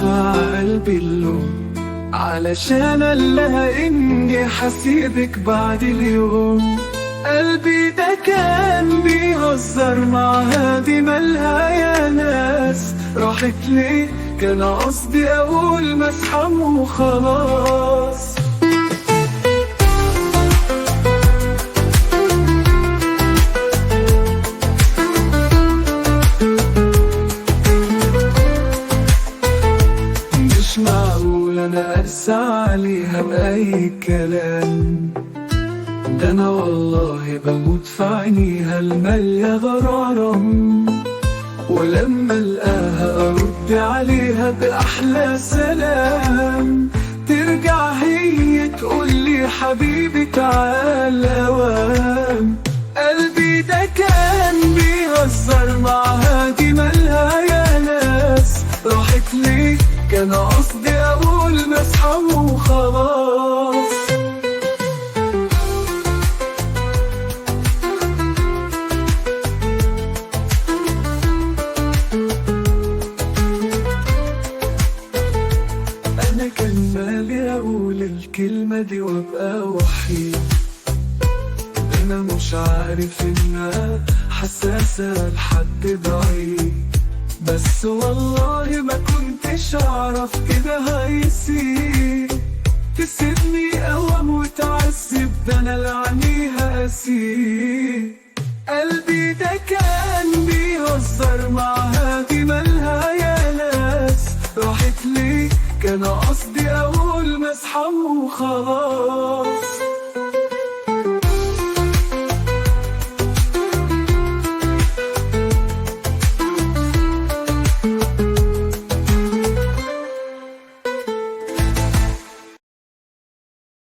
وقع قلبي اللوم، علشان قالها اني حسيبك بعد اليوم. قلبي ده كان بيهزر معها، دي مالها يا ناس راحت ليه؟ كان قصدي اقول مسحم وخلاص. مش معقول انا ارسى عليها باي كلام، ده انا والله بموت في عينيها المالية غرام. ولما القاها ارد عليها باحلى سلام، ترجع هي تقولي حبيبي تعال اوام. قلبي ده كان بيهزر معها، دي مالها يا ناس راحت ليه؟ كان قصدي اقول مسحب وخلاص. انا كان مالي اقول الكلمة دي وابقى وحيد، انا مش عارف انها حساسة لحد بعيد، بس والله ما كنتش اعرف كده هيصير. تسيبني اوام وتعذب، ده انا لعنيها اسير. قلبي ده كان بيهزر معها، دي مالها يا ناس راحت ليه؟ كان قصدي اقول مسحب وخلاص.